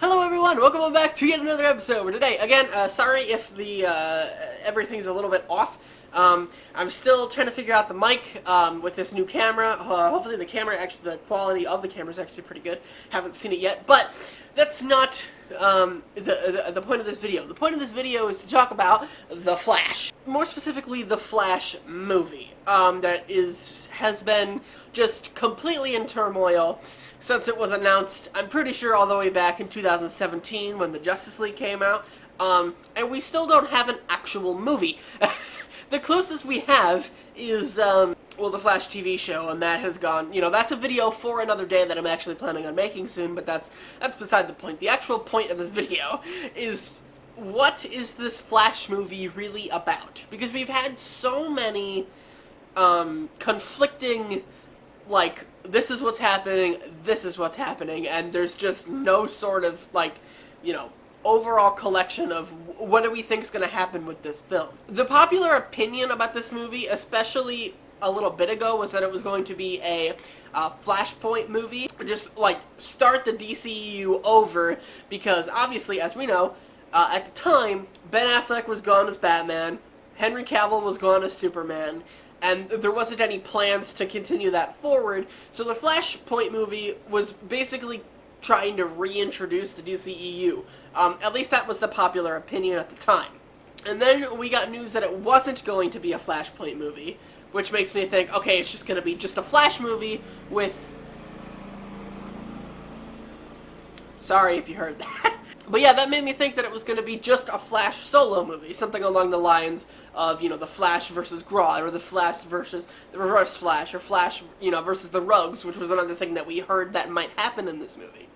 Hello everyone, welcome back to yet another episode. Today, again, sorry if the everything's a little bit off. I'm still trying to figure out the mic with this new camera. Hopefully the quality of the camera is actually pretty good. Haven't seen it yet, but that's not the point of this video. The point of this video is to talk about The Flash. More specifically, The Flash movie that has been just completely in turmoil since it was announced, I'm pretty sure all the way back in 2017 when the Justice League came out, and we still don't have an actual movie. The closest we have is, well, the Flash TV show, and that has gone, that's a video for another day that I'm actually planning on making soon, but that's beside the point. The actual point of this video is, what is this Flash movie really about? Because we've had so many, conflicting, like, this is what's happening, and there's just no sort of, like, overall collection of what do we think is going to happen with this film. The popular opinion about this movie, especially a little bit ago, was that it was going to be a Flashpoint movie. Just, like, start the DCEU over, because obviously, as we know, at the time, Ben Affleck was gone as Batman, Henry Cavill was gone as Superman, and there wasn't any plans to continue that forward, so the Flashpoint movie was basically trying to reintroduce the DCEU. At least that was the popular opinion at the time. And then we got news that it wasn't going to be a Flashpoint movie, which makes me think, okay, it's just going to be just a Flash movie with... Sorry if you heard that. But yeah, that made me think that it was going to be just a Flash solo movie, something along the lines of, the Flash versus Grodd, or the Flash versus the Reverse Flash, or Flash, versus the Rugs, which was another thing that we heard that might happen in this movie.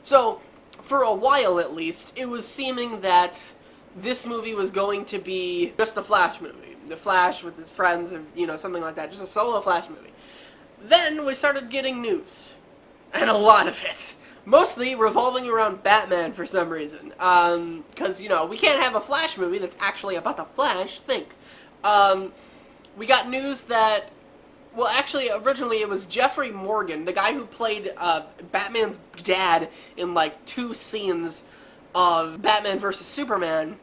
So, for a while at least, it was seeming that this movie was going to be just the Flash movie. The Flash with his friends, or, something like that, just a solo Flash movie. Then we started getting news, and a lot of it. Mostly revolving around Batman for some reason. Because, we can't have a Flash movie that's actually about the Flash. Think. We got news that, well, actually, originally it was Jeffrey Morgan, the guy who played Batman's dad in, like, 2 scenes of Batman vs. Superman,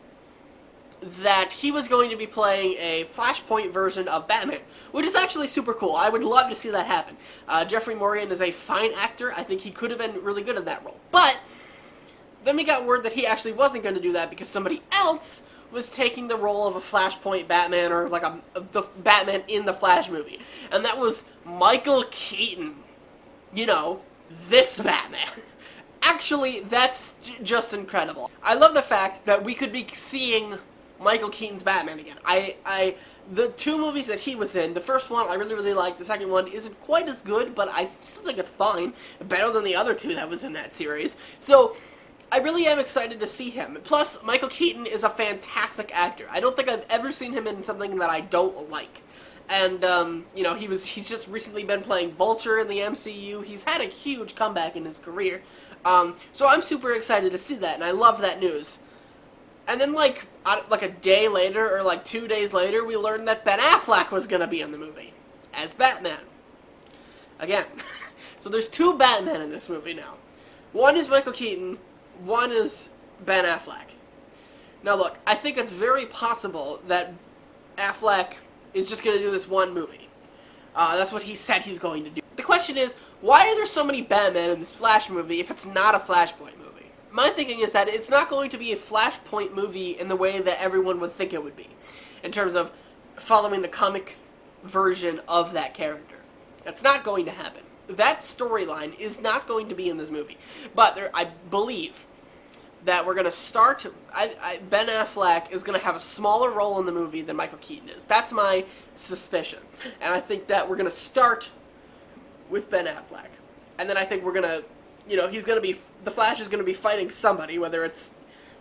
that he was going to be playing a Flashpoint version of Batman, which is actually super cool. I would love to see that happen. Jeffrey Morgan is a fine actor. I think he could have been really good at that role. But then we got word that he actually wasn't going to do that because somebody else was taking the role of a Flashpoint Batman, or like the Batman in the Flash movie. And that was Michael Keaton. This Batman. Actually, that's just incredible. I love the fact that we could be seeing Michael Keaton's Batman again. The 2 movies that he was in, the first one I really, really liked. The second one isn't quite as good, but I still think it's fine. Better than the other 2 that was in that series. So, I really am excited to see him. Plus, Michael Keaton is a fantastic actor. I don't think I've ever seen him in something that I don't like. And, he's just recently been playing Vulture in the MCU. He's had a huge comeback in his career. So I'm super excited to see that, and I love that news. And then, like a day later, or like 2 days later, we learned that Ben Affleck was going to be in the movie as Batman. Again. So there's 2 Batman in this movie now. One is Michael Keaton, one is Ben Affleck. Now look, I think it's very possible that Affleck is just going to do this one movie. That's what he said he's going to do. The question is, why are there so many Batman in this Flash movie if it's not a Flashpoint movie? My thinking is that it's not going to be a Flashpoint movie in the way that everyone would think it would be, in terms of following the comic version of that character. That's not going to happen. That storyline is not going to be in this movie. But I believe that we're going to start... Ben Affleck is going to have a smaller role in the movie than Michael Keaton is. That's my suspicion. And I think that we're going to start with Ben Affleck. And then I think we're going to... he's going to be... The Flash is going to be fighting somebody, whether it's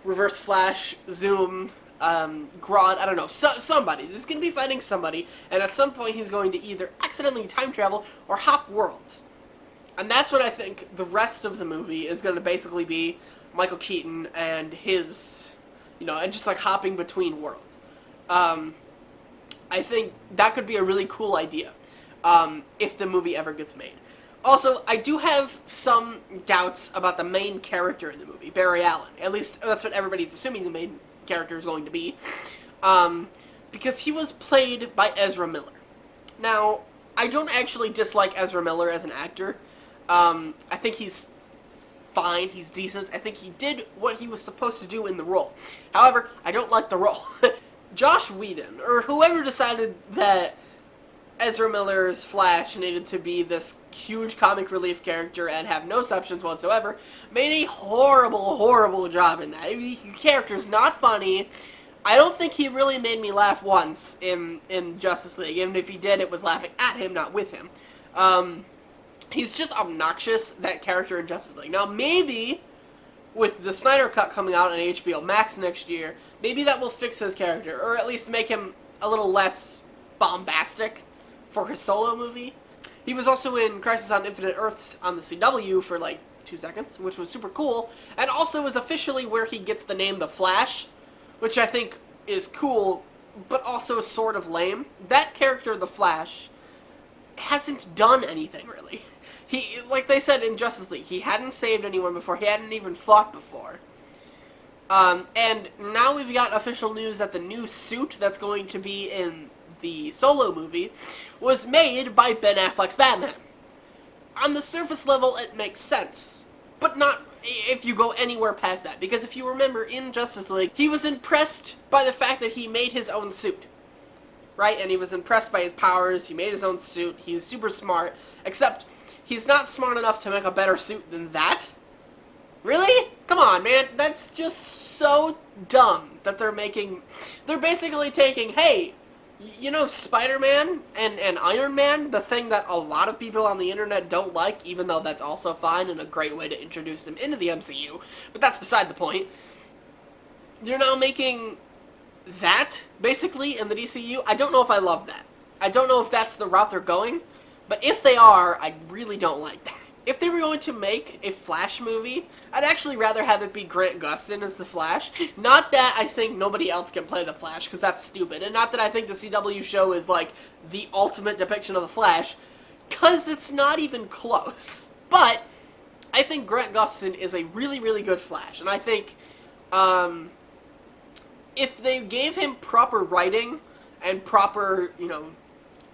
Reverse Flash, Zoom, Grodd, I don't know, somebody. He's going to be fighting somebody, and at some point he's going to either accidentally time travel or hop worlds. And that's what I think the rest of the movie is going to basically be Michael Keaton and his, and just like hopping between worlds. I think that could be a really cool idea, if the movie ever gets made. Also, I do have some doubts about the main character in the movie, Barry Allen. At least that's what everybody's assuming the main character is going to be. Because he was played by Ezra Miller. Now, I don't actually dislike Ezra Miller as an actor. I think he's fine, he's decent. I think he did what he was supposed to do in the role. However, I don't like the role. Josh Whedon, or whoever decided that Ezra Miller's Flash needed to be this huge comic relief character and have no substance whatsoever, made a horrible, horrible job in that. The character's not funny. I don't think he really made me laugh once in Justice League. Even if he did, it was laughing at him, not with him. He's just obnoxious, that character in Justice League. Now, maybe with the Snyder Cut coming out on HBO Max next year, maybe that will fix his character, or at least make him a little less bombastic for his solo movie. He was also in Crisis on Infinite Earths on the CW for like 2 seconds, which was super cool, and also is officially where he gets the name The Flash, which I think is cool, but also sort of lame. That character, The Flash, hasn't done anything, really. He, like they said in Justice League, he hadn't saved anyone before, he hadn't even fought before. And now we've got official news that the new suit that's going to be in the solo movie was made by Ben Affleck's Batman. On the surface level, it makes sense, but not if you go anywhere past that, because if you remember, in Justice League, he was impressed by the fact that he made his own suit. Right? And he was impressed by his powers, he made his own suit, he's super smart, except he's not smart enough to make a better suit than that. Really? Come on, man. That's just so dumb that they're basically taking, hey, you know Spider-Man and Iron Man, the thing that a lot of people on the internet don't like, even though that's also fine and a great way to introduce them into the MCU, but that's beside the point. You're now making that, basically, in the DCU. I don't know if I love that. I don't know if that's the route they're going, but if they are, I really don't like that. If they were going to make a Flash movie, I'd actually rather have it be Grant Gustin as the Flash. Not that I think nobody else can play the Flash, because that's stupid. And not that I think the CW show is, like, the ultimate depiction of the Flash, because it's not even close. But I think Grant Gustin is a really, really good Flash. And I think if they gave him proper writing and proper, you know,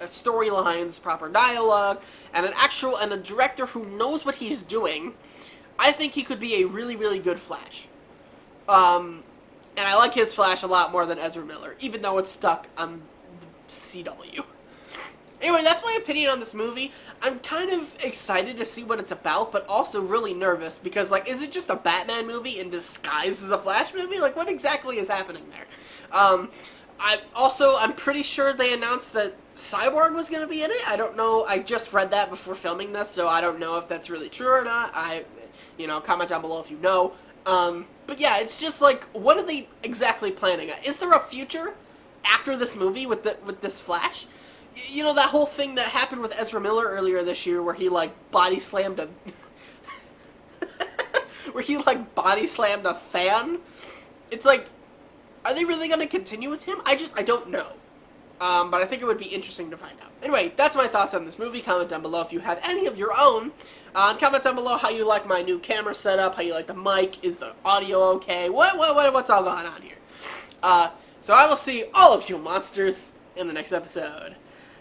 storylines, proper dialogue, and a director who knows what he's doing, I think he could be a really, really good Flash. And I like his Flash a lot more than Ezra Miller, even though it's stuck on the CW. Anyway, that's my opinion on this movie. I'm kind of excited to see what it's about, but also really nervous, because, like, is it just a Batman movie in disguise as a Flash movie? Like, what exactly is happening there? I'm pretty sure they announced that Cyborg was going to be in it. I don't know. I just read that before filming this, so I don't know if that's really true or not. Comment down below if you know. But yeah, it's just like, what are they exactly planning? Is there a future after this movie with this Flash? You know, that whole thing that happened with Ezra Miller earlier this year where he, like, body slammed a... a fan? It's like, are they really going to continue with him? I don't know. But I think it would be interesting to find out. Anyway, that's my thoughts on this movie. Comment down below if you have any of your own. And comment down below how you like my new camera setup, how you like the mic, is the audio okay, what's all going on here. So I will see all of you monsters in the next episode.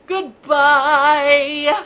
Goodbye!